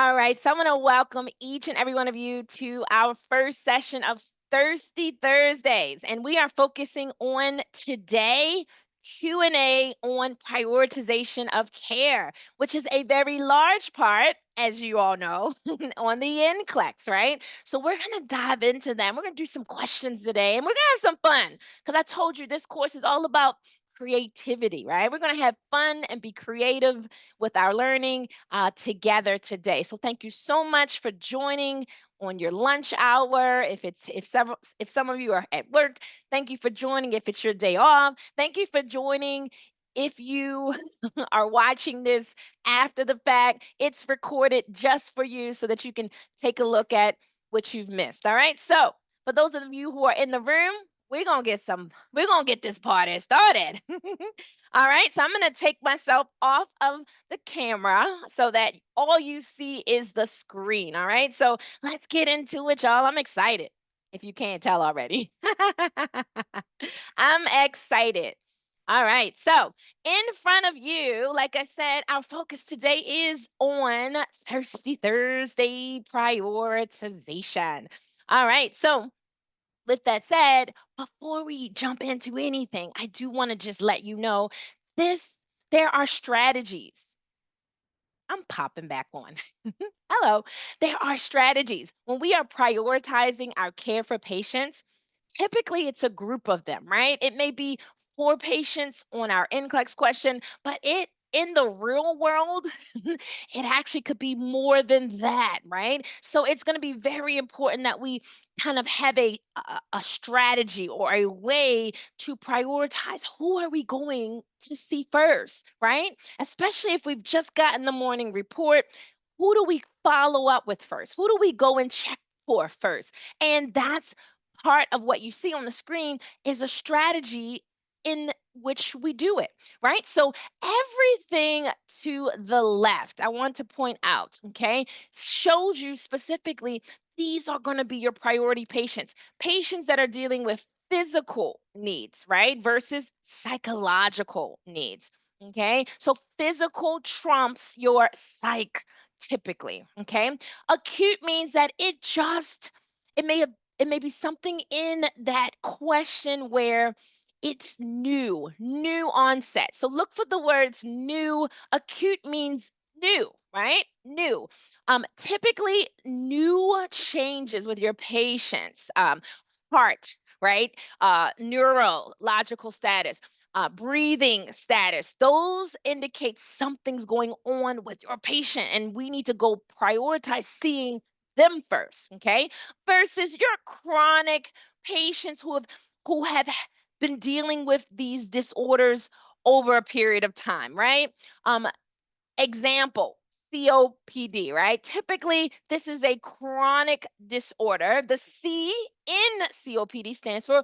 All right, so I'm going to welcome each and every one of you to our first session of Thirsty Thursdays, and we are focusing on today Q&A on prioritization of care, which is a very large part, as you all know, on the NCLEX, right? So we're going to dive into them. We're going to do some questions today, and we're going to have some fun because I told you this course is all about creativity, right? We're going to have fun and be creative with our learning together today. So thank you so much for joining on your lunch hour. If some of you are at work, thank you for joining. If it's your day off, thank you for joining. If you are watching this after the fact, it's recorded just for you so that you can take a look at what you've missed. All right. So for those of you who are in the room, we're gonna get this party started. All right, so I'm gonna take myself off of the camera so that all you see is the screen. All right, so let's get into it, y'all. I'm excited, if you can't tell already. I'm excited. All right, so in front of you, like I said, our focus today is on Thirsty Thursday prioritization. All right, so with that said, before we jump into anything, I do want to just let you know this there are strategies. I'm popping back on. Hello. There are strategies. When we are prioritizing our care for patients, typically it's a group of them, right? It may be four patients on our NCLEX question, but it in the real world, it actually could be more than that, right? So it's going to be very important that we kind of have a strategy or a way to prioritize who are we going to see first, right? Especially if we've just gotten the morning report, who do we follow up with first? Who do we go and check for first? And that's part of what you see on the screen is a strategy in which we do it, right? So everything to the left, I want to point out, okay, shows you specifically these are going to be your priority patients, patients that are dealing with physical needs, right? Versus psychological needs. Okay. So physical trumps your psych typically. Okay. Acute means that it may have it may be something in that question where it's new onset. So look for the words new. Acute means new, right? New. Typically, new changes with your patients, heart, right? Neurological status, breathing status. Those indicate something's going on with your patient, and we need to go prioritize seeing them first, okay? Versus your chronic patients who have been dealing with these disorders over a period of time, right? Um, Example, COPD, right? Typically, this is a chronic disorder. The C in COPD stands for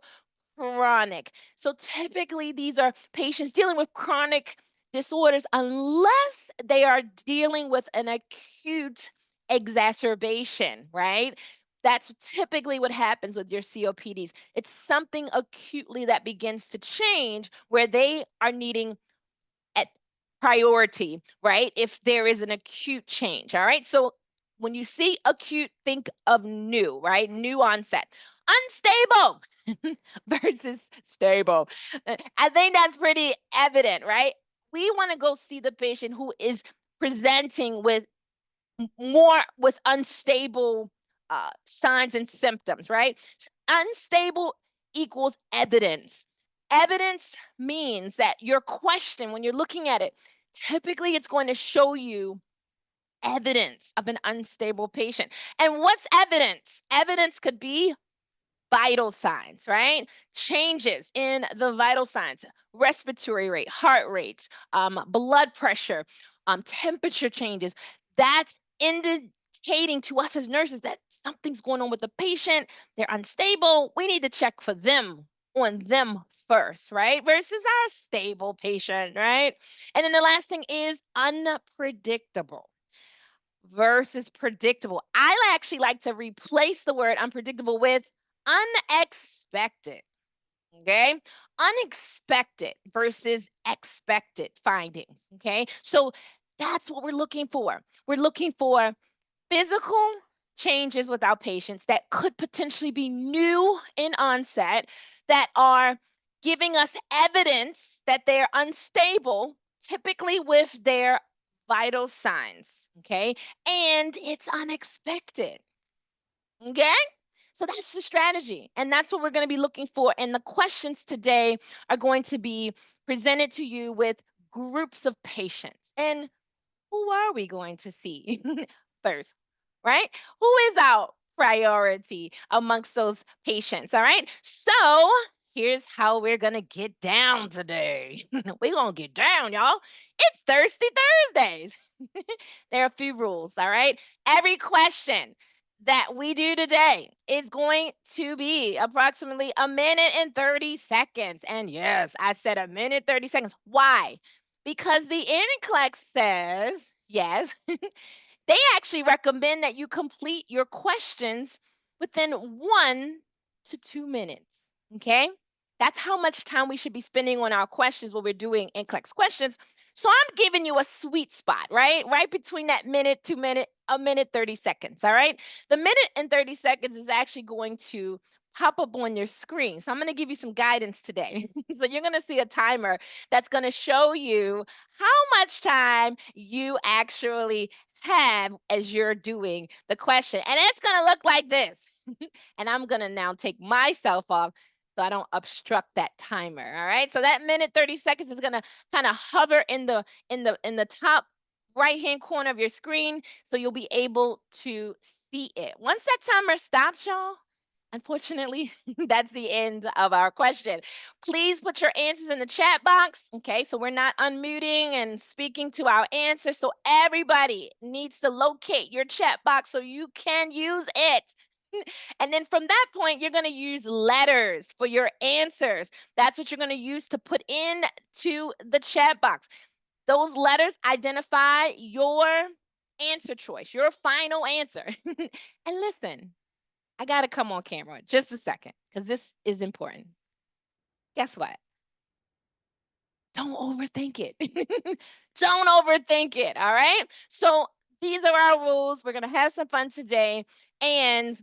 chronic. So typically, these are patients dealing with chronic disorders unless they are dealing with an acute exacerbation, right? That's typically what happens with your COPDs. It's something acutely that begins to change where they are needing at priority, right? If there is an acute change, all right? So when you see acute, think of new, right? New onset. Unstable versus stable. I think that's pretty evident, right? We want to go see the patient who is presenting with more with unstable signs and symptoms, right? Unstable equals evidence. Evidence means that your question, when you're looking at it, typically it's going to show you evidence of an unstable patient. And what's evidence? Evidence could be vital signs, right? Changes in the vital signs, respiratory rate, heart rates, blood pressure, temperature changes. That's indicating to us as nurses that something's going on with the patient. They're unstable. We need to check for them on them first, right? Versus our stable patient, right? And then the last thing is unpredictable versus predictable. I actually like to replace the word unpredictable with unexpected. Okay. Unexpected versus expected findings. Okay. So that's what we're looking for. We're looking for physical changes with our patients that could potentially be new in onset that are giving us evidence that they're unstable, typically with their vital signs. Okay. And it's unexpected. Okay. So that's the strategy. And that's what we're going to be looking for. And the questions today are going to be presented to you with groups of patients. And who are we going to see first, right? Who is our priority amongst those patients? All right. So here's how we're going to get down today. We're going to get down, y'all. It's Thirsty Thursdays. There are a few rules. All right. Every question that we do today is going to be approximately a minute and 30 seconds. And yes, I said a minute, 30 seconds. Why? Because the NCLEX says, yes, they actually recommend that you complete your questions within 1 to 2 minutes. Okay. That's how much time we should be spending on our questions when we're doing NCLEX questions. So I'm giving you a sweet spot, right? Right between that minute, 2 minute, a minute, 30 seconds. All right. The minute and 30 seconds is actually going to pop up on your screen. So I'm going to give you some guidance today. So you're going to see a timer that's going to show you how much time you actually have as you're doing the question. And it's going to look like this. And I'm going to now take myself off so I don't obstruct that timer. All right. So that minute 30 seconds is going to kind of hover in the top right hand corner of your screen so you'll be able to see it. Once that timer stops, y'all, unfortunately, that's the end of our question. Please put your answers in the chat box. Okay, so we're not unmuting and speaking to our answer. So everybody needs to locate your chat box so you can use it. And then from that point, you're going to use letters for your answers. That's what you're going to use to put in to the chat box. Those letters identify your answer choice, your final answer. And listen, I got to come on camera just a second because this is important. Guess what? Don't overthink it. Don't overthink it. All right. So these are our rules. We're going to have some fun today and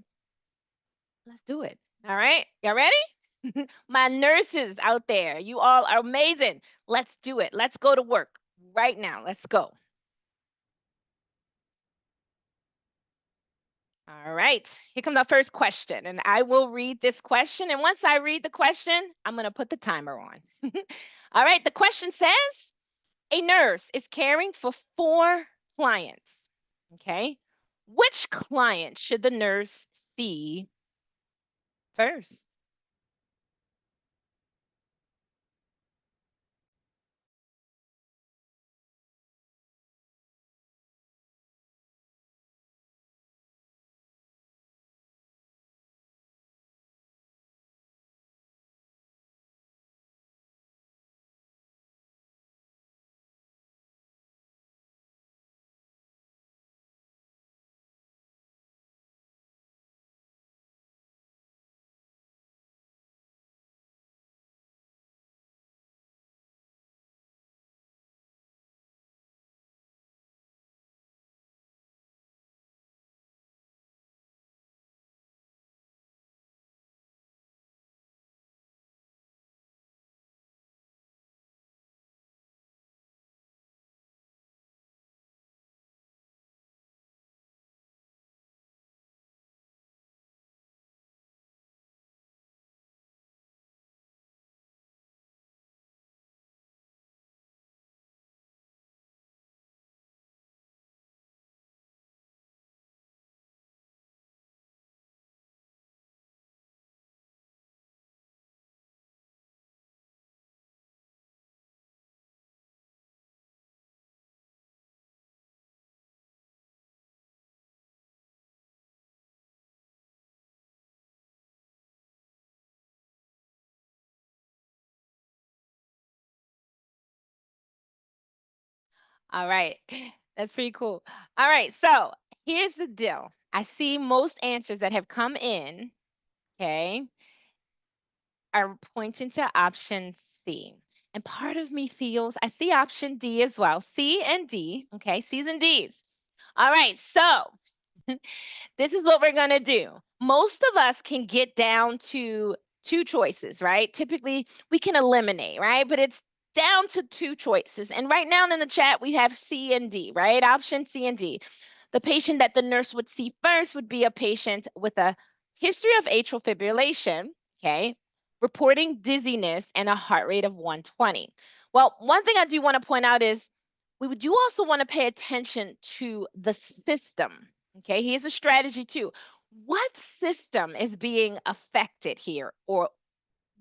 let's do it. All right. Y'all ready? My nurses out there, you all are amazing. Let's do it. Let's go to work right now. Let's go. All right, here comes our first question, and I will read this question. And once I read the question, I'm going to put the timer on. All right, the question says a nurse is caring for 4 clients. Okay, which client should the nurse see first? All right, that's pretty cool. All right, so here's the deal. I see most answers that have come in, okay, are pointing to option C. And part of me feels I see option D as well. C and D. Okay, C's and D's. All right, so This is what we're going to do. Most of us can get down to two choices, right? Typically, we can eliminate, right? But it's down to two choices. And right now in the chat, we have C and D, right? Option C and D. The patient that the nurse would see first would be a patient with a history of atrial fibrillation, okay, reporting dizziness and a heart rate of 120. Well, one thing I do want to point out is we do also want to pay attention to the system. Okay, here's a strategy too. What system is being affected here, or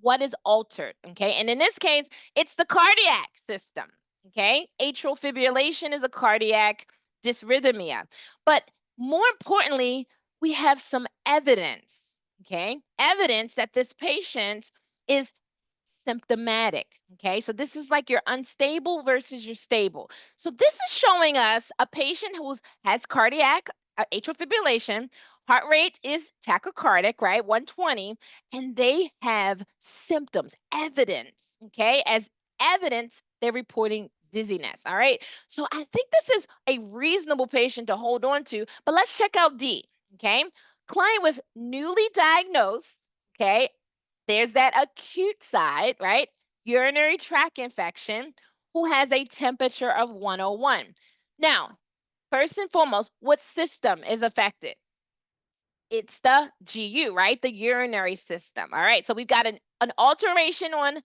what is altered? Okay, and in this case, it's the cardiac system. Okay, atrial fibrillation is a cardiac dysrhythmia. But more importantly, we have some evidence, okay, evidence that this patient is symptomatic. Okay, so this is like your unstable versus your stable. So this is showing us a patient who has cardiac atrial fibrillation, heart rate is tachycardic, right? 120, and they have symptoms, evidence, okay? As evidence, they're reporting dizziness, all right? So I think this is a reasonable patient to hold on to, but let's check out D, okay? Client with newly diagnosed, okay? There's that acute side, right? Urinary tract infection, who has a temperature of 101. Now, first and foremost, what system is affected? It's the GU, right? The urinary system. All right. So we've got an alteration on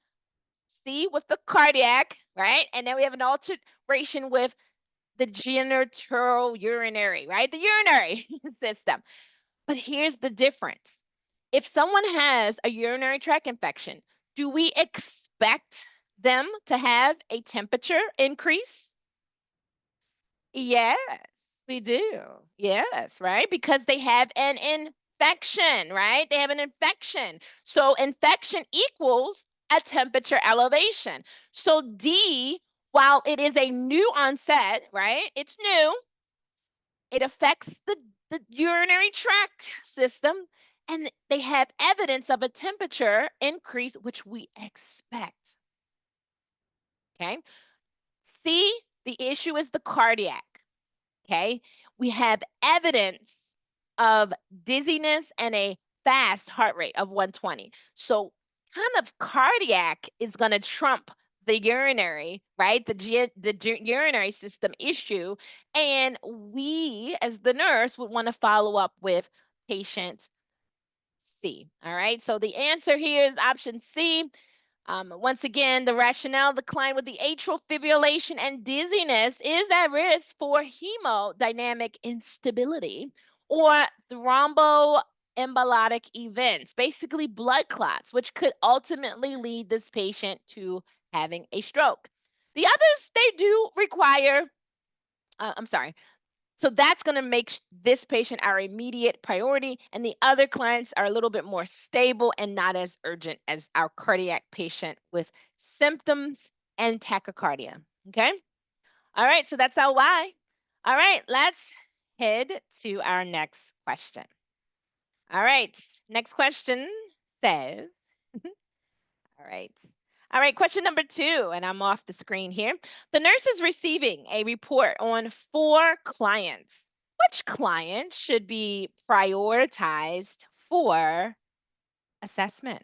C with the cardiac, right? And then we have an alteration with the genital urinary, right? The urinary system. But here's the difference. If someone has a urinary tract infection, do we expect them to have a temperature increase? Yes, we do. Yes, right? Because they have an infection, right? They have an infection. So infection equals a temperature elevation. So D, while it is a new onset, right? It's new. It affects the urinary tract system, and they have evidence of a temperature increase, which we expect. Okay. C, the issue is the cardiac. Okay. We have evidence of dizziness and a fast heart rate of 120. So, kind of cardiac is going to trump the urinary, right? The urinary system issue. And we, as the nurse, would want to follow up with patient C. All right. So, the answer here is option C. Once again, the rationale, the client with the atrial fibrillation and dizziness is at risk for hemodynamic instability or thromboembolic events, basically blood clots, which could ultimately lead this patient to having a stroke. The others, they do require, I'm sorry, so that's going to make this patient our immediate priority, and the other clients are a little bit more stable and not as urgent as our cardiac patient with symptoms and tachycardia. Okay. All right. So that's our why. All right. Let's head to our next question. All right. Next question says, all right. All right, question number 2, and I'm off the screen here. The nurse is receiving a report on 4 clients. Which client should be prioritized for assessment?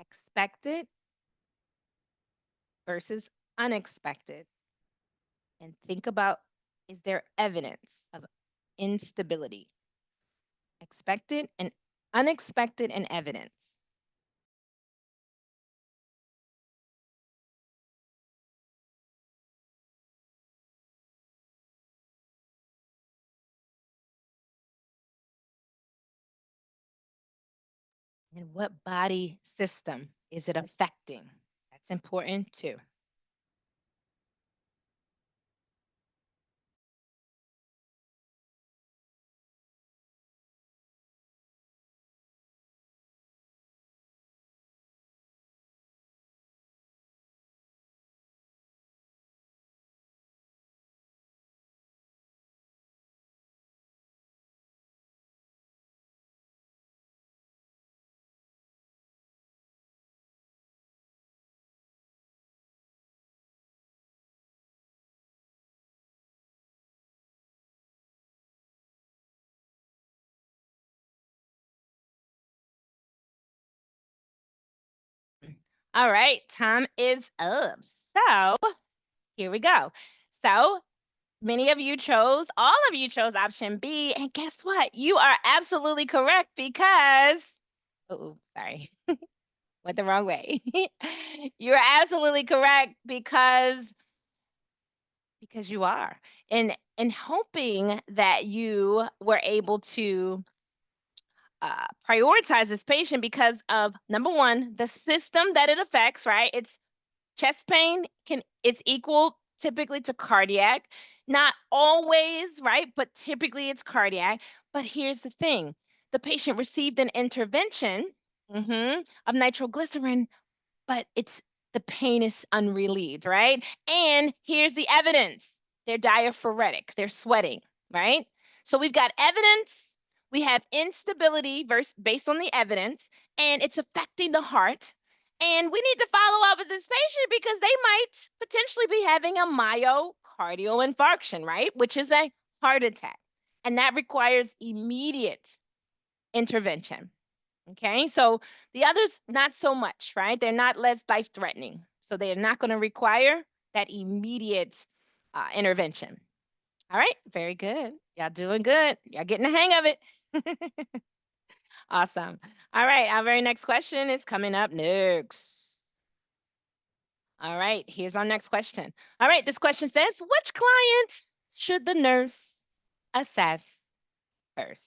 Expected versus unexpected. And think about, is there evidence of instability? Expected and unexpected and evidence. And what body system is it affecting? That's important too. All right, time is up. So here we go. So all of you chose option B. And guess what? You are absolutely correct because, oh, sorry, went the wrong way. You're absolutely correct because you are. And hoping that you were able to prioritize this patient because of number one, the system that it affects, right? It's chest pain can it's equal typically to cardiac. Not always, right? But typically it's cardiac. But here's the thing. The patient received an intervention of nitroglycerin, but the pain is unrelieved, right? And here's the evidence. They're diaphoretic, they're sweating, right? So we've got evidence, we have instability based on the evidence, and it's affecting the heart. And we need to follow up with this patient because they might potentially be having a myocardial infarction, right? Which is a heart attack. And that requires immediate intervention. Okay, so the others, not so much, right? They're not less life threatening. So they're not going to require that immediate intervention. All right, very good. Y'all doing good. Y'all getting the hang of it. Awesome. All right, our very next question is coming up next. All right, here's our next question. All right, this question says, which client should the nurse assess first?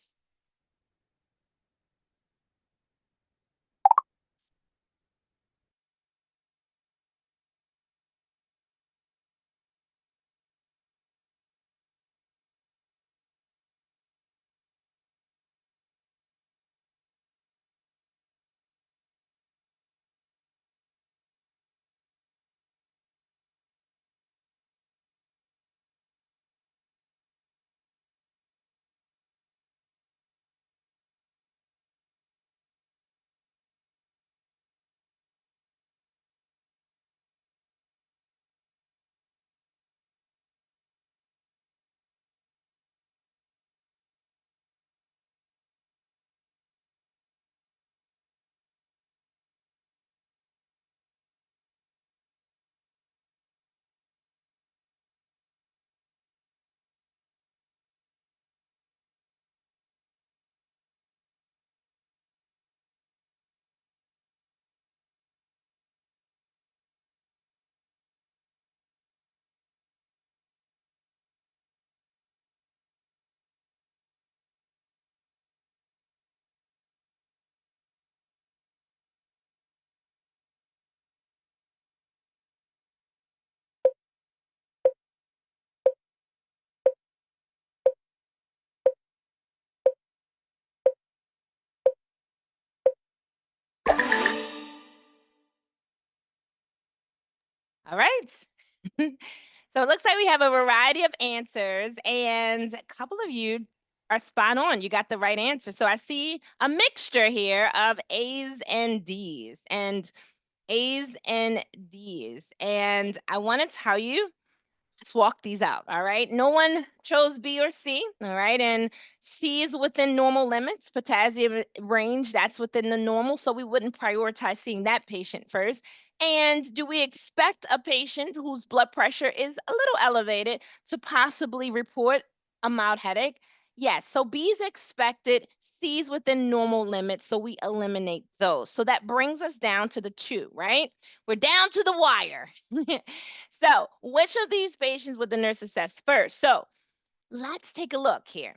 All right. So it looks like we have a variety of answers, and a couple of you are spot on. You got the right answer. So I see a mixture here of A's and D's, and A's and D's. And I want to tell you, let's walk these out. All right. No one chose B or C. All right. And C is within normal limits. Potassium range, that's within the normal. So we wouldn't prioritize seeing that patient first. And do we expect a patient whose blood pressure is a little elevated to possibly report a mild headache? Yes. So B is expected, C is within normal limits. So we eliminate those. So that brings us down to the two, right? We're down to the wire. So, which of these patients would the nurse assess first? So, let's take a look here.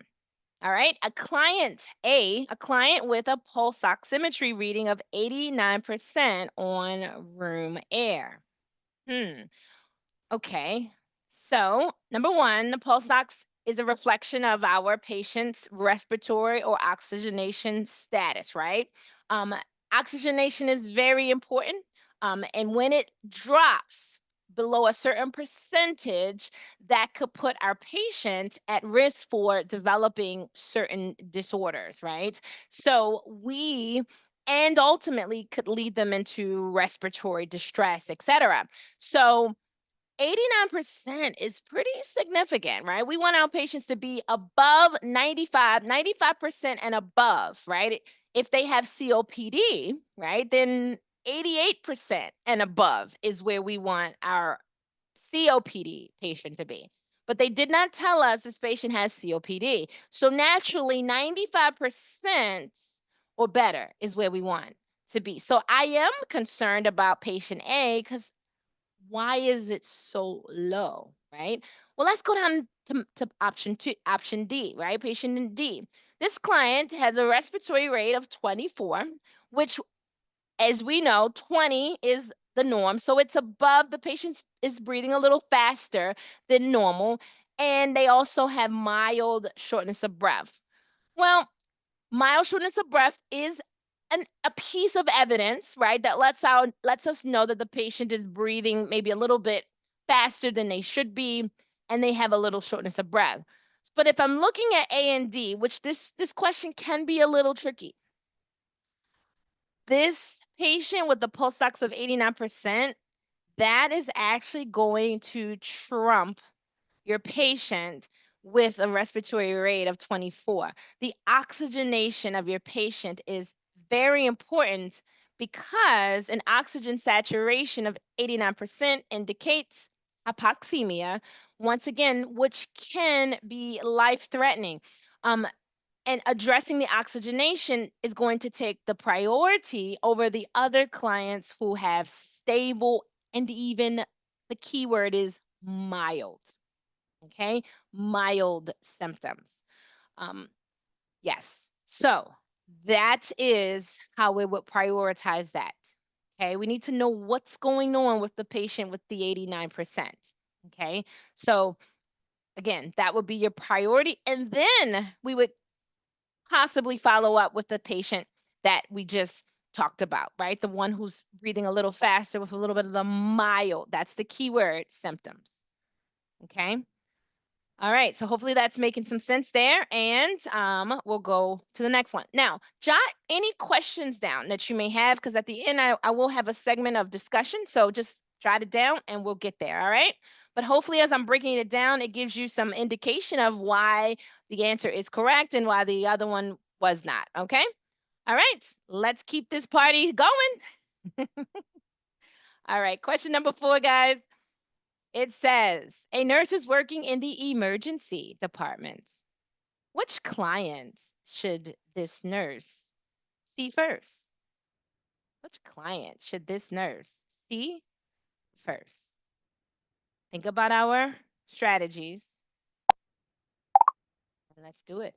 All right, a client with a pulse oximetry reading of 89% on room air. Hmm. Okay. So, number one, the pulse ox is a reflection of our patient's respiratory or oxygenation status, right? Um, Oxygenation is very important. And when it drops below a certain percentage, that could put our patient at risk for developing certain disorders, right? So, and ultimately could lead them into respiratory distress, etc. So, 89% is pretty significant, right? We want our patients to be above 95% and above, right? If they have COPD, right, then 88% and above is where we want our COPD patient to be. But they did not tell us this patient has COPD. So naturally, 95% or better is where we want to be. So I am concerned about patient A because why is it so low, right? Well, let's go down to option two, option D, right? Patient D. This client has a respiratory rate of 24, which, as we know, 20 is the norm. So it's above, the patient is breathing a little faster than normal. And they also have mild shortness of breath. Well, mild shortness of breath is a piece of evidence, right, that lets us know that the patient is breathing maybe a little bit faster than they should be, and they have a little shortness of breath. But if I'm looking at A and D, which this question can be a little tricky, this patient with the pulse ox of 89%, that is actually going to trump your patient with a respiratory rate of 24. The oxygenation of your patient is very important because an oxygen saturation of 89% indicates hypoxemia, once again, which can be life threatening. And addressing the oxygenation is going to take the priority over the other clients who have stable and even the keyword is mild. Okay, mild symptoms. Um, yes. So that is how we would prioritize that. Okay, we need to know what's going on with the patient with the 89%. Okay, so again, that would be your priority. And then we would possibly follow up with the patient that we just talked about, right? The one who's breathing a little faster with a little bit of the mild, that's the keyword symptoms. Okay. All right, so hopefully that's making some sense there, and we'll go to the next one. Now, jot any questions down that you may have, because at the end I will have a segment of discussion, so just jot it down and we'll get there, all right? But hopefully as I'm breaking it down, it gives you some indication of why the answer is correct and why the other one was not, okay? All right, let's keep this party going. All right, question number 4, guys. It says, a nurse is working in the emergency department. Which clients should this nurse see first? Which client should this nurse see first? Think about our strategies and let's do it.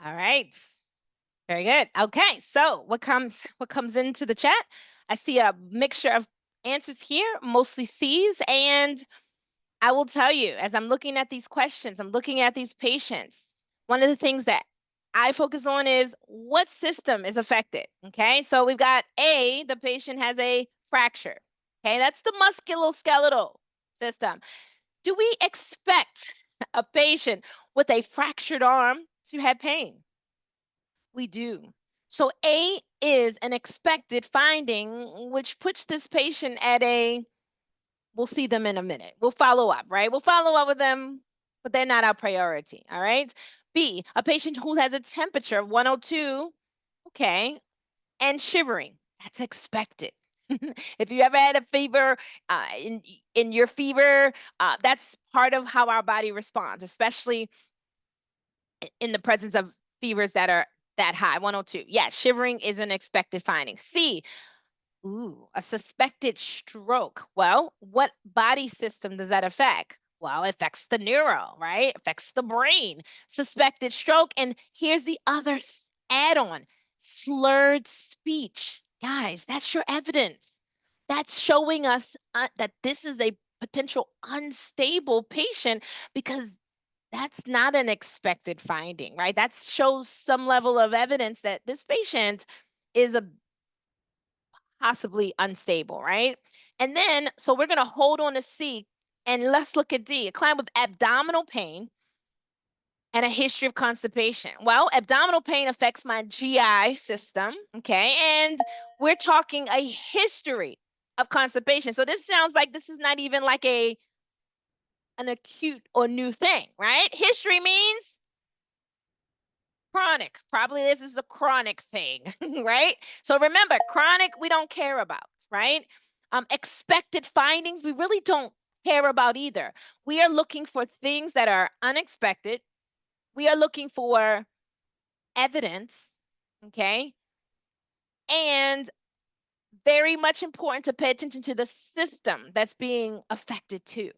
All right. Very good. Okay. So what comes into the chat? I see a mixture of answers here, mostly C's, and I will tell you, as I'm looking at these questions, I'm looking at these patients, one of the things that I focus on is what system is affected. Okay, so we've got A, the patient has a fracture. Okay, that's the musculoskeletal system. Do we expect a patient with a fractured arm to have pain? We do. So A is an expected finding, which puts this patient at a, we'll see them in a minute. We'll follow up, right? We'll follow up with them, but they're not our priority, all right? B, a patient who has a temperature of 102, okay, and shivering. That's expected. If you ever had a fever, in your fever, that's part of how our body responds, especially in the presence of fevers that are that high, 102. Yeah, shivering is an expected finding. C, ooh, a suspected stroke. Well, what body system does that affect? Well, it affects the neuro, right? Affects the brain. Suspected stroke. And here's the other add on, slurred speech. Guys, that's your evidence. That's showing us that this is a potential unstable patient, because that's not an expected finding, right? That shows some level of evidence that this patient is a possibly unstable, right? And then, so we're going to hold on to C, and let's look at D. A client with abdominal pain and a history of constipation. Well, abdominal pain affects my GI system, okay? And we're talking a history of constipation. So this sounds like this is not even like an acute or new thing, right? History means chronic. Probably this is a chronic thing, right? So remember, chronic we don't care about, right? Expected findings we really don't care about either. We are looking for things that are unexpected. We are looking for evidence, okay? And very much important to pay attention to the system that's being affected too,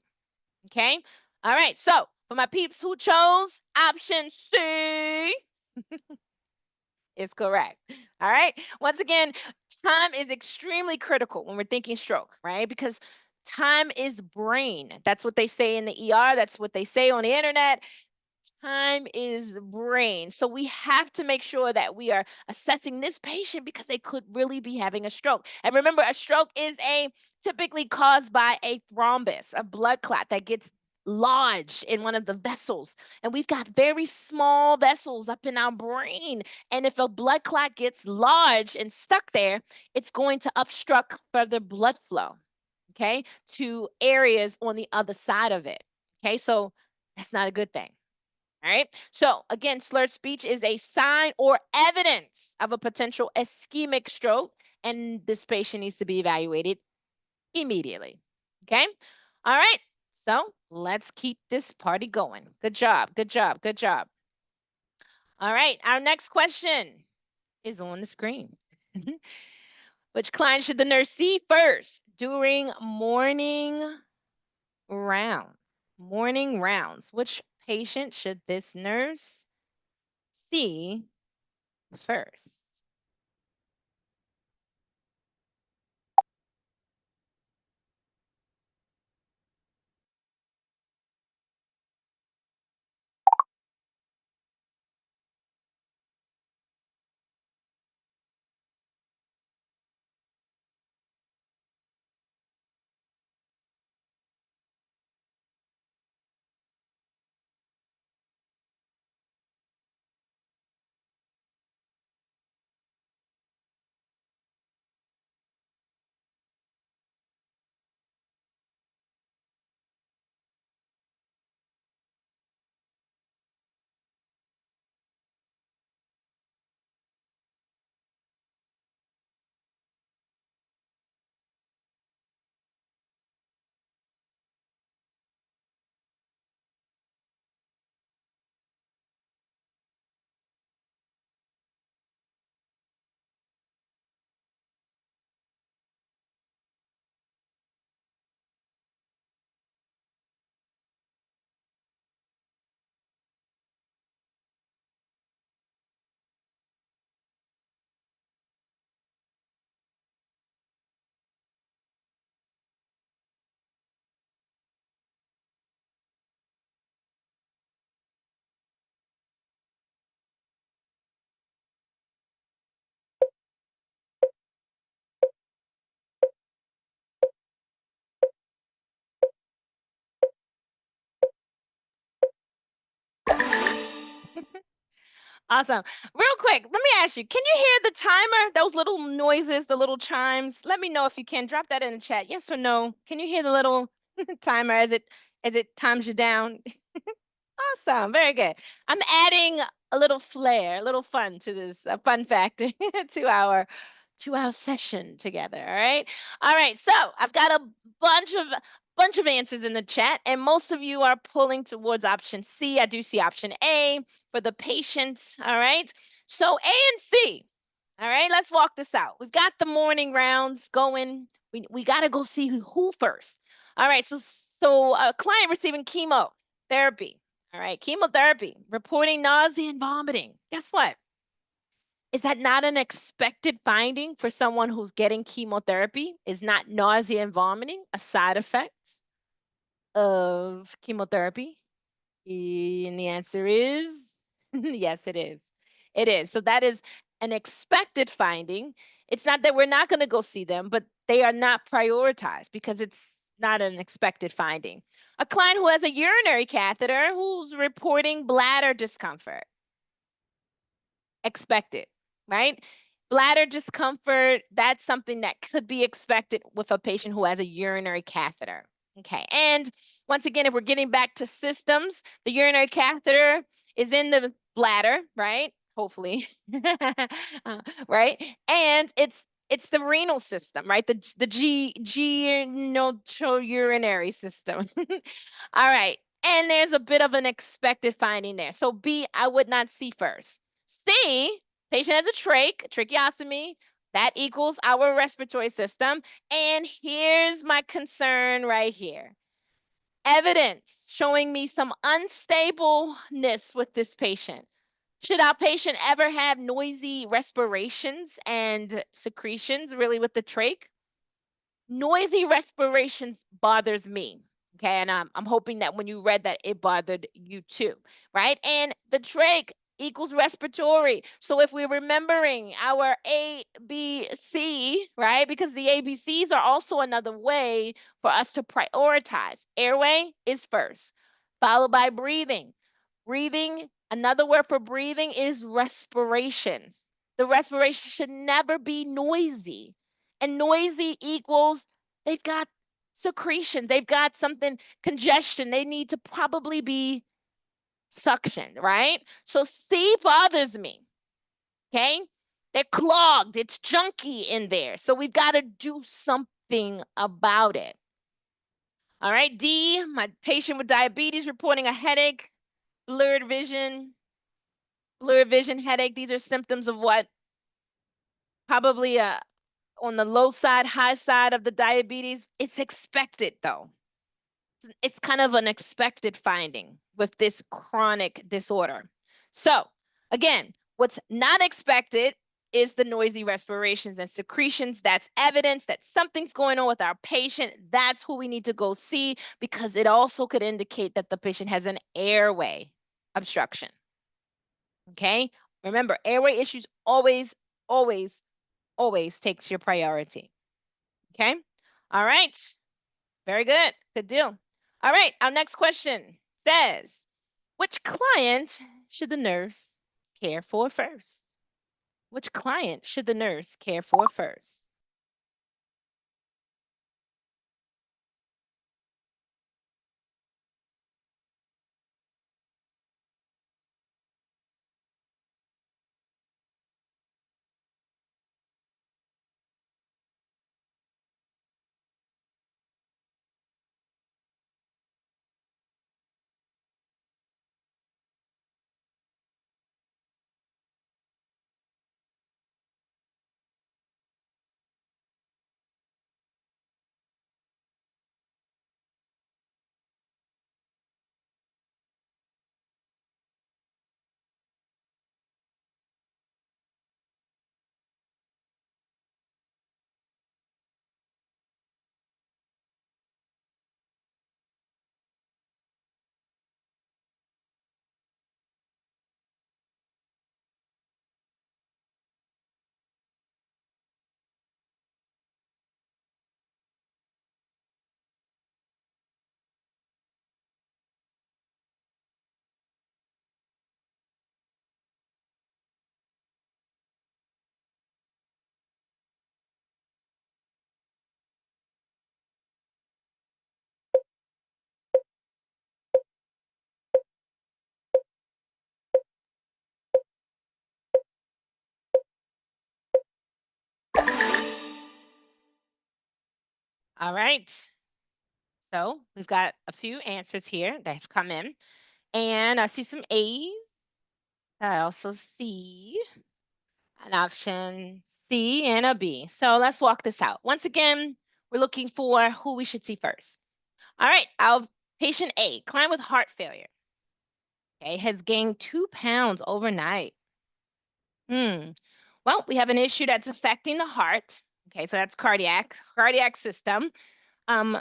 okay? All right, so for my peeps who chose option C, is correct. All right. Once again, time is extremely critical when we're thinking stroke, right? Because time is brain. That's what they say in the ER. That's what they say on the internet. Time is brain. So we have to make sure that we are assessing this patient because they could really be having a stroke. And remember, a stroke is a typically caused by a thrombus, a blood clot that gets lodged in one of the vessels. And we've got very small vessels up in our brain. And if a blood clot gets lodged and stuck there, it's going to obstruct further blood flow, okay, to areas on the other side of it. Okay, so that's not a good thing. All right. So again, slurred speech is a sign or evidence of a potential ischemic stroke, and this patient needs to be evaluated immediately. Okay. All right. So let's keep this party going. Good job. Good job. Good job. All right. Our next question is on the screen. Which client should the nurse see first during morning round? Morning rounds. Which patient should this nurse see first? Awesome. Real quick, let me ask you, can you hear the timer? Those little noises, the little chimes? Let me know if you can. Drop that in the chat. Yes or no? Can you hear the little timer as it times you down? Awesome. Very good. I'm adding a little flair, a little fun to this, a fun fact to our session together. All right. All right. So I've got a bunch of bunch of answers in the chat, and most of you are pulling towards option C. I do see option A for the patients. All right. So A and C. All right, let's walk this out. We've got the morning rounds going. We got to go see who first. All right, so a client receiving chemotherapy. All right, chemotherapy, reporting nausea and vomiting. Guess what? Is that not an expected finding for someone who's getting chemotherapy? Is not nausea and vomiting a side effect of chemotherapy? And the answer is yes, it is. It is. So that is an expected finding. It's not that we're not going to go see them, but they are not prioritized because it's not an expected finding. A client who has a urinary catheter who's reporting bladder discomfort, expected, right? Bladder discomfort, that's something that could be expected with a patient who has a urinary catheter. Okay. And once again, if we're getting back to systems, the urinary catheter is in the bladder, right? Hopefully. Right? And it's the renal system, right? The genitourinary system. All right. And there's a bit of an expected finding there. So B, I would not see first. C, patient has a tracheostomy. That equals our respiratory system. And here's my concern right here. Evidence showing me some unstableness with this patient. Should our patient ever have noisy respirations and secretions really with the trach? Noisy respirations bothers me. Okay, and I'm hoping that when you read that, it bothered you too, right? And the trach equals respiratory. So if we're remembering our A, B, C, right? Because the ABCs are also another way for us to prioritize. Airway is first, followed by breathing. Breathing, another word for breathing is respirations. The respiration should never be noisy. And noisy equals they've got secretion, they've got something, congestion, they need to probably be suctioned, right? So C bothers me, okay? They're clogged, it's junky in there. So we've got to do something about it. All right, D, my patient with diabetes reporting a headache, blurred vision, headache. These are symptoms of what? Probably on the low side, high side of the diabetes. It's expected though. It's kind of an expected finding with this chronic disorder. So, again, what's not expected is the noisy respirations and secretions. That's evidence that something's going on with our patient. That's who we need to go see because it also could indicate that the patient has an airway obstruction. Okay? Remember, airway issues always, always, always takes your priority. Okay? All right. Very good. Good deal. All right. Our next question says, which client should the nurse care for first? Which client should the nurse care for first? All right. So we've got a few answers here that have come in. And I see some A's. I also see an option C and a B. So let's walk this out. Once again, we're looking for who we should see first. All right, our patient A, client with heart failure, okay, has gained 2 pounds overnight. Well, we have an issue that's affecting the heart. Okay, so that's cardiac system. Um,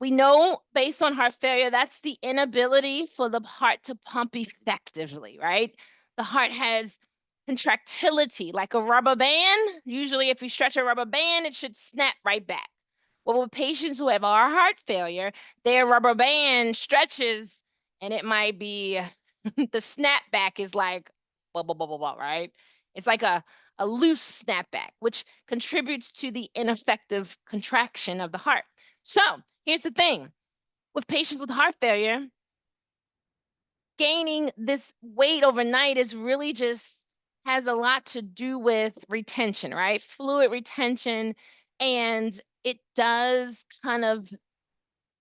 we know based on heart failure, that's the inability for the heart to pump effectively, right? The heart has contractility like a rubber band. Usually, if you stretch a rubber band, it should snap right back. Well, with patients who have our heart failure, their rubber band stretches and it might be the snapback is like blah, blah, blah, blah, blah, right? It's like a loose snapback, which contributes to the ineffective contraction of the heart. So here's the thing with patients with heart failure, gaining this weight overnight is really just has a lot to do with retention, right? Fluid retention. And it does kind of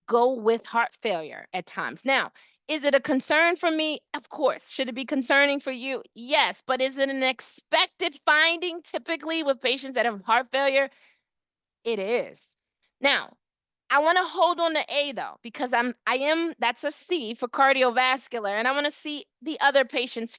go with heart failure at times. Now, is it a concern for me? Of course. Should it be concerning for you? Yes. But is it an expected finding typically with patients that have heart failure? It is. Now, I want to hold on to A though, because that's a C for cardiovascular, and I want to see the other patients,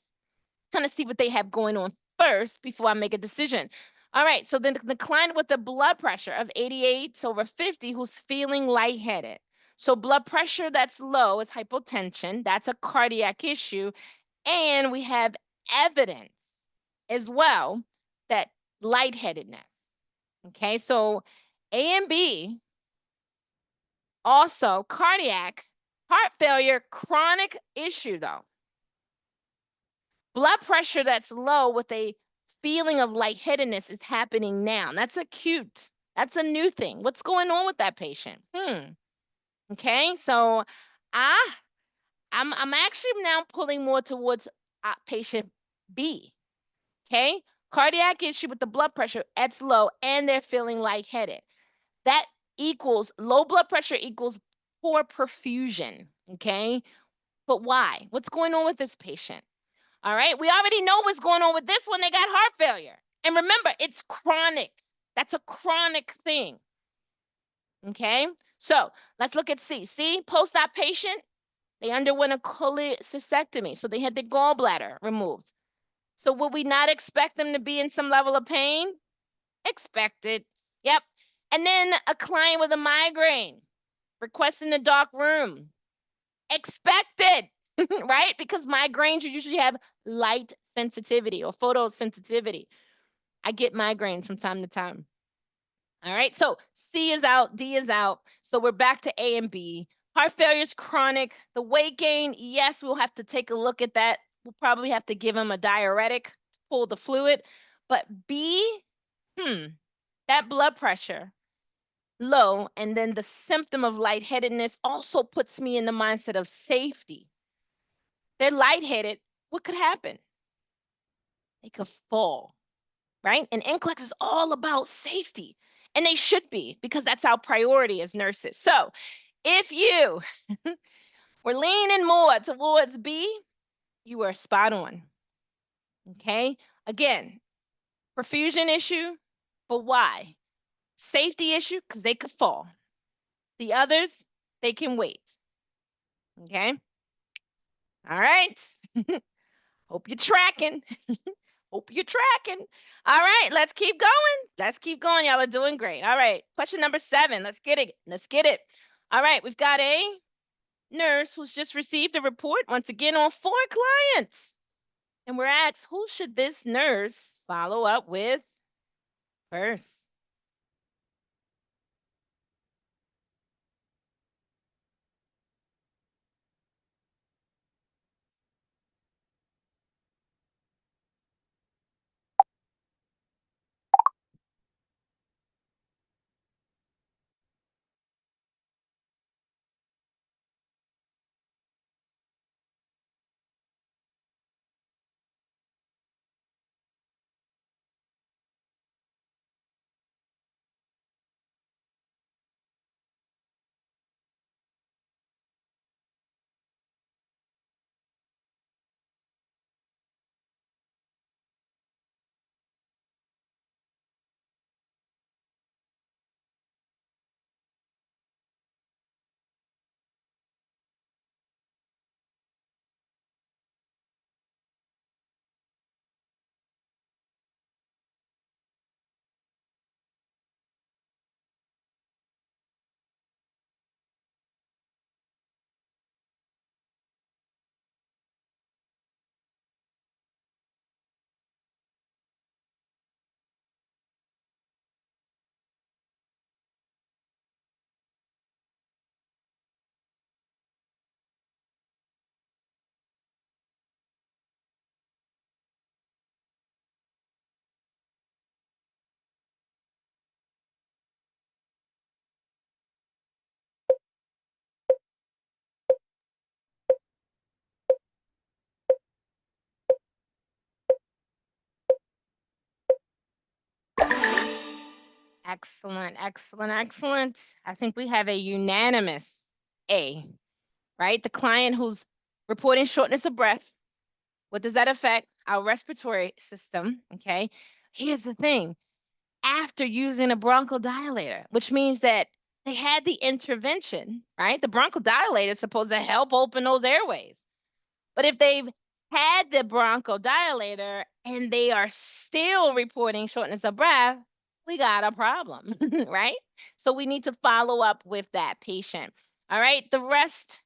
kind of see what they have going on first before I make a decision. All right, so then the client with the blood pressure of 88/50 who's feeling lightheaded. So blood pressure that's low is hypotension. That's a cardiac issue. And we have evidence as well that lightheadedness. Okay, so A and B, also cardiac, heart failure, chronic issue though. Blood pressure that's low with a feeling of lightheadedness is happening now. That's acute. That's a new thing. What's going on with that patient? Okay, so ah, I'm actually now pulling more towards patient B. Okay, cardiac issue with the blood pressure that's low and they're feeling lightheaded. That equals low blood pressure equals poor perfusion. Okay, but why? What's going on with this patient? All right. We already know what's going on with this one. They got heart failure. And remember, it's chronic. That's a chronic thing. Okay. So let's look at C. See, post-op patient, they underwent a cholecystectomy. So they had the gallbladder removed. So would we not expect them to be in some level of pain? Expected. Yep. And then a client with a migraine requesting a dark room. Expected, right? Because migraines you usually have light sensitivity or photosensitivity. I get migraines from time to time. All right, so C is out, D is out. So we're back to A and B. Heart failure is chronic. The weight gain, yes, we'll have to take a look at that. We'll probably have to give him a diuretic to pull the fluid. But B, that blood pressure low, and then the symptom of lightheadedness also puts me in the mindset of safety. They're lightheaded. What could happen? They could fall, right? And NCLEX is all about safety. And they should be because that's our priority as nurses. So if you were leaning more towards B, you were spot on. Okay. Again, perfusion issue, but why? Safety issue, because they could fall. The others, they can wait. Okay. All right. Hope you're tracking. Hope you're tracking. All right, let's keep going. Let's keep going. Y'all are doing great. All right, question number 7. Let's get it. Let's get it. All right, we've got a nurse who's just received a report once again on 4 clients. And we're asked, who should this nurse follow up with first? Excellent, excellent, excellent. I think we have a unanimous A, right? The client who's reporting shortness of breath, what does that affect? Our respiratory system, okay? Here's the thing. After using a bronchodilator, which means that they had the intervention, right? The bronchodilator is supposed to help open those airways. But if they've had the bronchodilator and they are still reporting shortness of breath, we got a problem, right? So we need to follow up with that patient. All right. The rest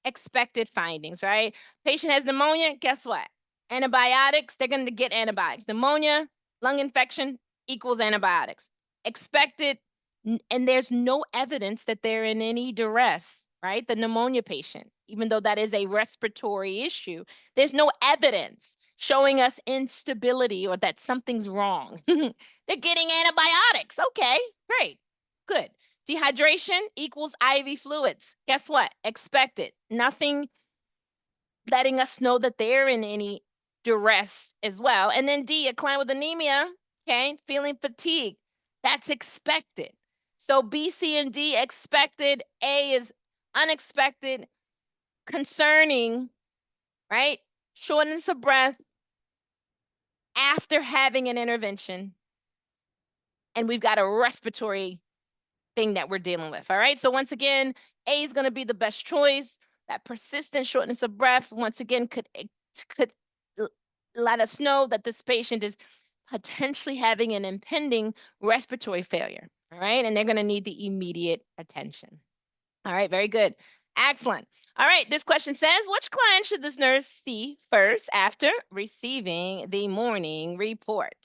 expected findings, right? Patient has pneumonia, guess what? Antibiotics, they're going to get antibiotics. Pneumonia, lung infection equals antibiotics. Expected, and there's no evidence that they're in any duress, right? The pneumonia patient, even though that is a respiratory issue, there's no evidence showing us instability or that something's wrong. They're getting antibiotics. Okay, great, good. Dehydration equals IV fluids. Guess what? Expected. Nothing letting us know that they're in any duress as well. And then D, a client with anemia, okay, feeling fatigue. That's expected. So B, C, and D expected. A is unexpected, concerning, right? Shortness of breath after having an intervention. And we've got a respiratory thing that we're dealing with. All right. So once again, A is going to be the best choice. That persistent shortness of breath, once again, could let us know that this patient is potentially having an impending respiratory failure. All right. And they're going to need the immediate attention. All right. Very good. Excellent. All right. This question says, which client should this nurse see first after receiving the morning report?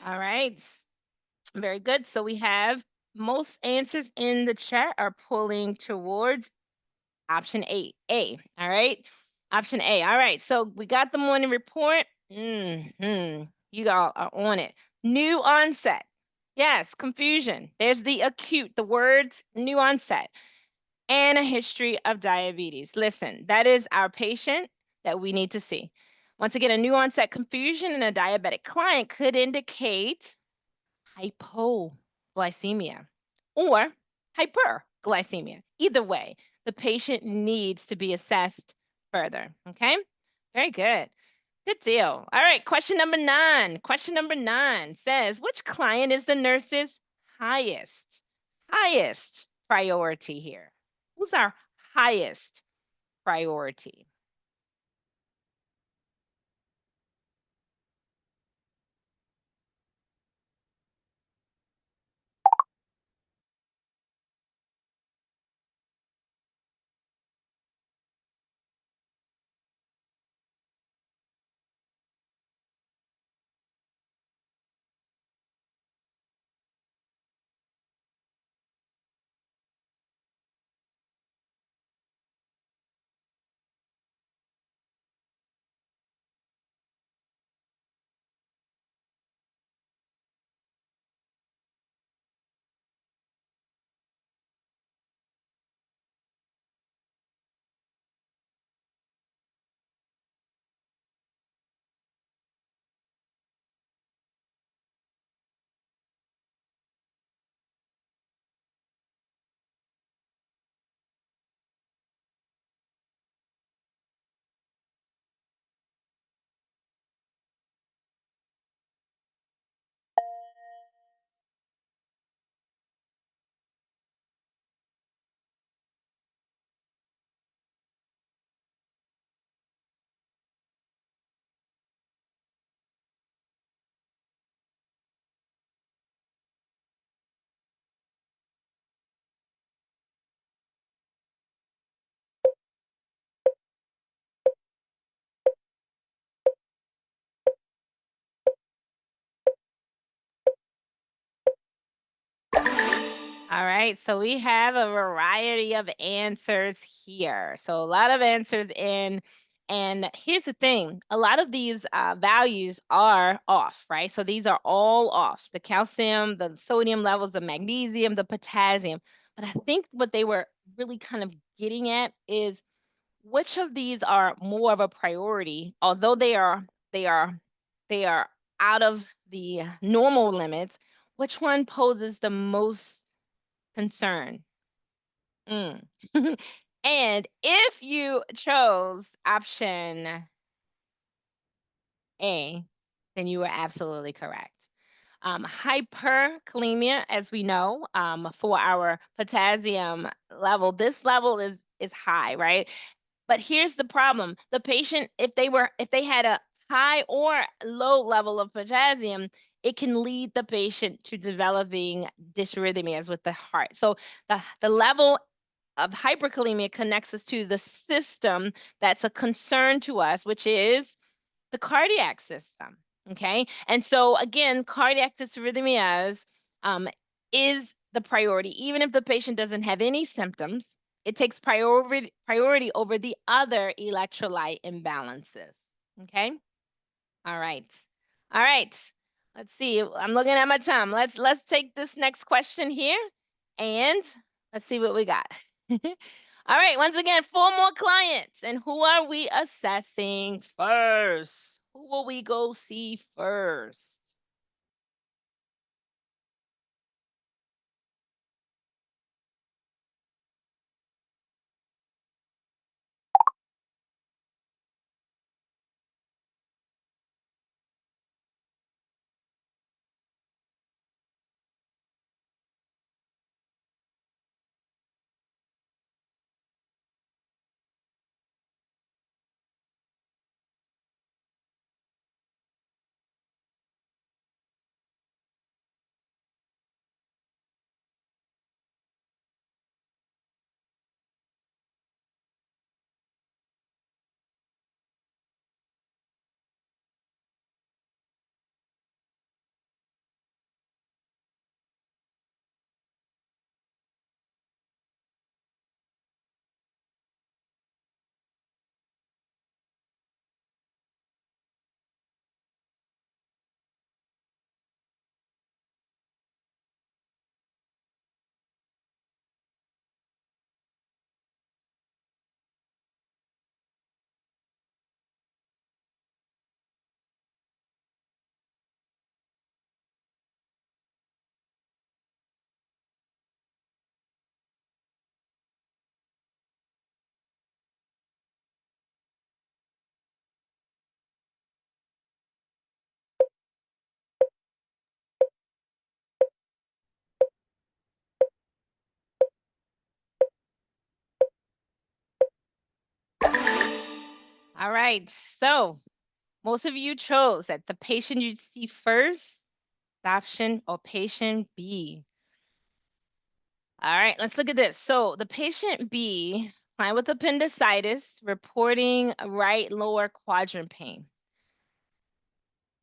All right. Very good. So we have most answers in the chat are pulling towards option A. All right. Option A. All right. So we got the morning report. You all are on it. New onset. Yes, confusion. There's the acute, the words new onset, and a history of diabetes. Listen, that is our patient that we need to see. Once again, a new onset confusion in a diabetic client could indicate hypoglycemia or hyperglycemia. Either way, the patient needs to be assessed further. Okay, very good. Good deal. All right, question number 9. Question number 9 says, which client is the nurse's highest priority here? Who's our highest priority? All right, so we have a variety of answers here. So a lot of answers in. And here's the thing, a lot of these values are off, right? So these are all off, the calcium, the sodium levels, the magnesium, the potassium. But I think what they were really kind of getting at is which of these are more of a priority, although they are out of the normal limits, which one poses the most concern? Mm. And if you chose option A, then you were absolutely correct. Hyperkalemia, as we know, for our potassium level, this level is high, right? But here's the problem. The patient, if they had a high or low level of potassium, it can lead the patient to developing dysrhythmias with the heart. So the level of hyperkalemia connects us to the system that's a concern to us, which is the cardiac system. Okay. And so again, cardiac dysrhythmias is the priority, even if the patient doesn't have any symptoms. It takes priority over the other electrolyte imbalances. Okay. All right. All right. Let's see. I'm looking at my time. Let's take this next question here and let's see what we got. All right, once again, four more clients. And who are we assessing first? Who will we go see first? All right. So most of you chose that the patient you see first, option or patient B. All right, let's look at this. So the patient B, client with appendicitis, reporting right lower quadrant pain.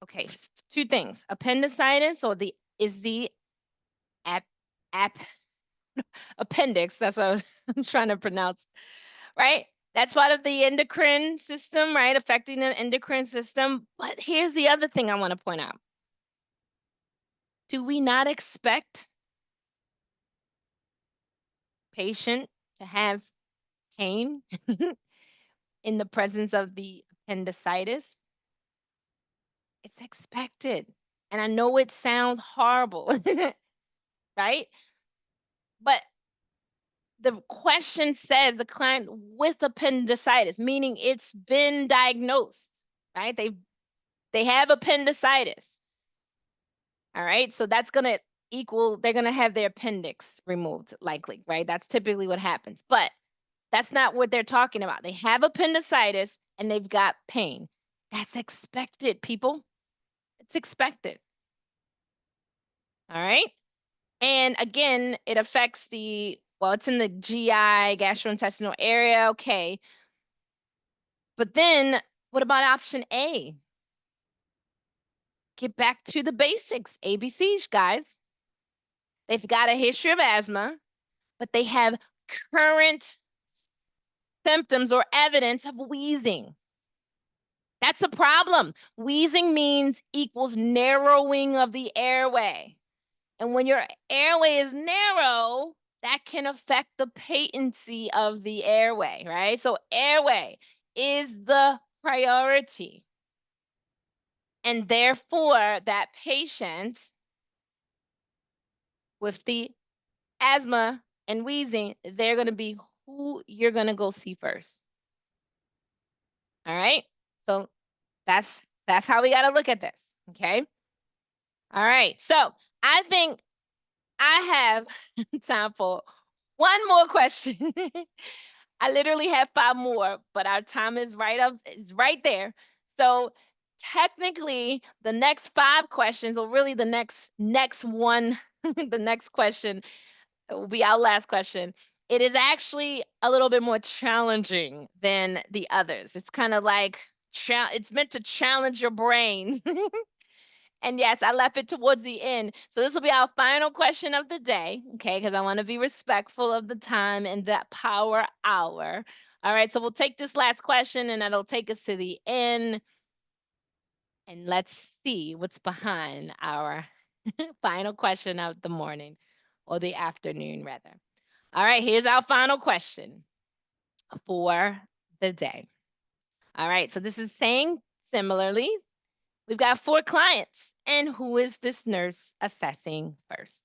Okay, two things. Appendicitis or the is the ap, ap appendix. That's what I was trying to pronounce, right? That's part of the endocrine system, right? Affecting the endocrine system. But here's the other thing I want to point out. Do we not expect patient to have pain in the presence of the appendicitis? It's expected. And I know it sounds horrible, right? But the question says the client with appendicitis, meaning it's been diagnosed, right? They have appendicitis. All right. So that's gonna equal they're gonna have their appendix removed, likely, right? That's typically what happens. But that's not what they're talking about. They have appendicitis and they've got pain. That's expected, people. It's expected. All right. And again, it affects it's in the GI, gastrointestinal area. Okay. But then what about option A? Get back to the basics, ABCs, guys. They've got a history of asthma, but they have current symptoms or evidence of wheezing. That's a problem. Wheezing means equals narrowing of the airway. And when your airway is narrow, that can affect the patency of the airway, right? So, airway is the priority. And therefore, that patient with the asthma and wheezing, they're going to be who you're going to go see first. All right? So, that's how we got to look at this, okay? All right. So, I think I have time for one more question. I literally have 5 more, but our time is right there. So technically, the next 5 questions, or really the next one, the next question will be our last question. It is actually a little bit more challenging than the others. It's kind of like it's meant to challenge your brain. And yes, I left it towards the end. So this will be our final question of the day, okay? Because I want to be respectful of the time and that power hour. All right, so we'll take this last question and that'll take us to the end. And let's see what's behind our final question of the morning or the afternoon, rather. All right, here's our final question for the day. All right, so this is saying similarly, we've got 4 clients. And who is this nurse assessing first?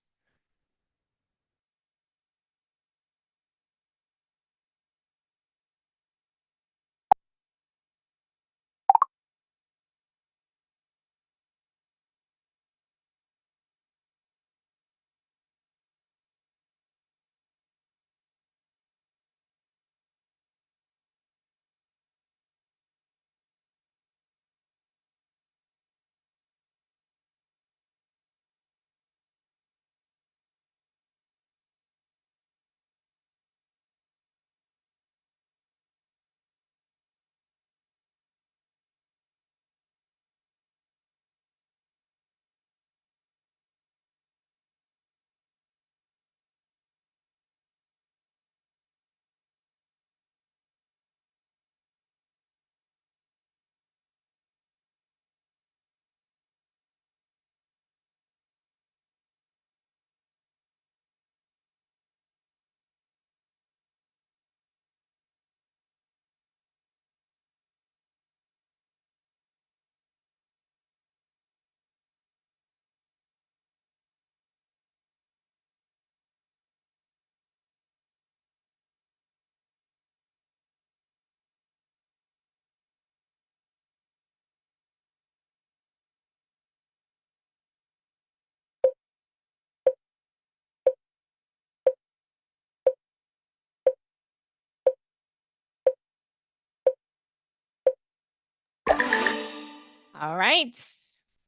All right.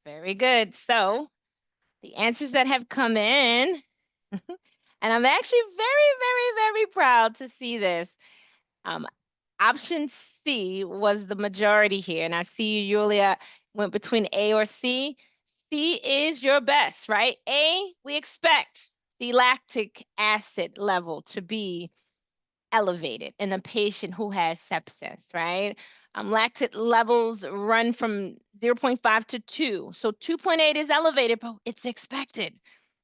Very good. So the answers that have come in, and I'm actually very, very, very proud to see this. Um, Option C was the majority here. And I see you, Julia, went between A or C. C is your best, right? A, we expect the lactic acid level to be elevated in a patient who has sepsis, right? Lactate levels run from 0.5 to 2. So 2.8 is elevated, but it's expected.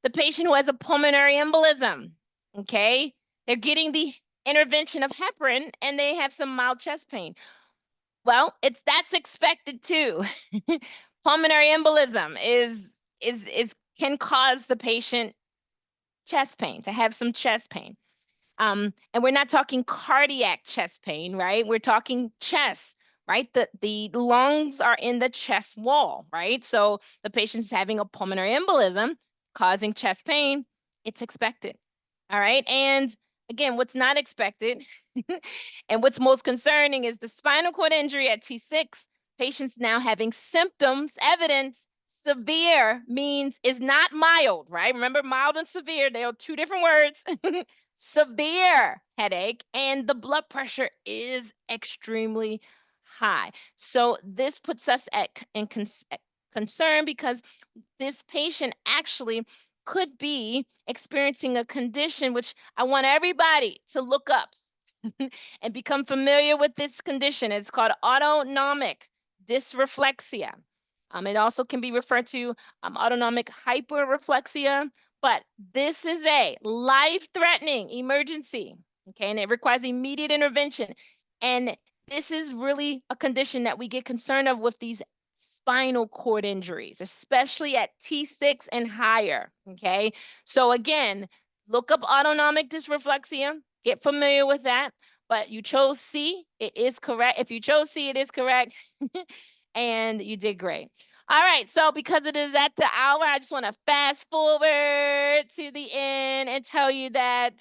The patient who has a pulmonary embolism, okay, they're getting the intervention of heparin and they have some mild chest pain. Well, that's expected too. Pulmonary embolism is can cause the patient chest pain, to have some chest pain. And we're not talking cardiac chest pain, right? We're talking chest, right? The lungs are in the chest wall, right? So the patient's having a pulmonary embolism causing chest pain. It's expected. All right. And again, what's not expected and what's most concerning is the spinal cord injury at T6, patients now having symptoms, evidence. Severe means is not mild, right? Remember, mild and severe, they are 2 different words. Severe headache, and the blood pressure is extremely high. So this puts us at concern because this patient actually could be experiencing a condition which I want everybody to look up and become familiar with this condition. It's called autonomic dysreflexia. It also can be referred to autonomic hyperreflexia, but this is a life threatening emergency. Okay, and it requires immediate intervention. And this is really a condition that we get concerned of with these spinal cord injuries, especially at T6 and higher. Okay, so again, look up autonomic dysreflexia, get familiar with that. But you chose C, it is correct. If you chose C, it is correct. And you did great. All right, so because it is at the hour, I just want to fast forward to the end and tell you that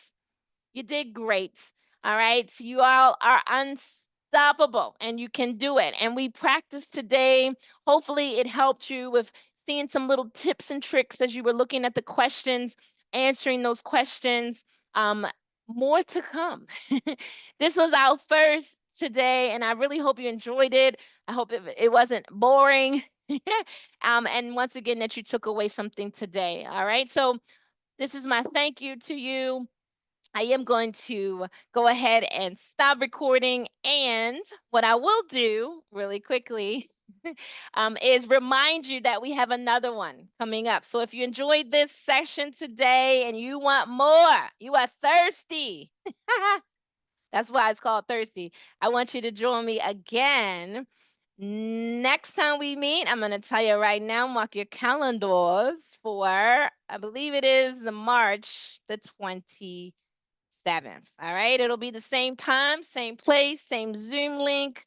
you did great. All right. So you all are unstoppable and you can do it. And we practiced today. Hopefully, it helped you with seeing some little tips and tricks as you were looking at the questions, answering those questions. Um, More to come. This was our first today, and I really hope you enjoyed it. I hope it wasn't boring. And once again, that you took away something today. All right. So, this is my thank you to you. I am going to go ahead and stop recording. And what I will do really quickly is remind you that we have another one coming up. So if you enjoyed this session today and you want more, you are thirsty. That's why it's called Thirsty. I want you to join me again. Next time we meet, I'm going to tell you right now, mark your calendars for, I believe it is the March the 27th. All right. It'll be the same time, same place, same Zoom link.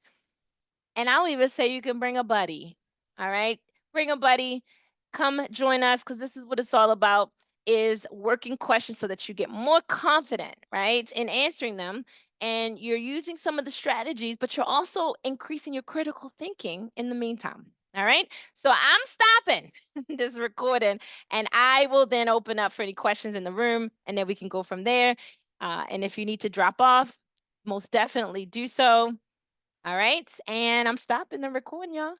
And I'll even say you can bring a buddy. All right. Bring a buddy. Come join us because this is what it's all about is working questions so that you get more confident, right, in answering them. And you're using some of the strategies, but you're also increasing your critical thinking in the meantime. All right. So I'm stopping this recording and I will then open up for any questions in the room and then we can go from there. And if you need to drop off, most definitely do so. All right. And I'm stopping the recording, y'all.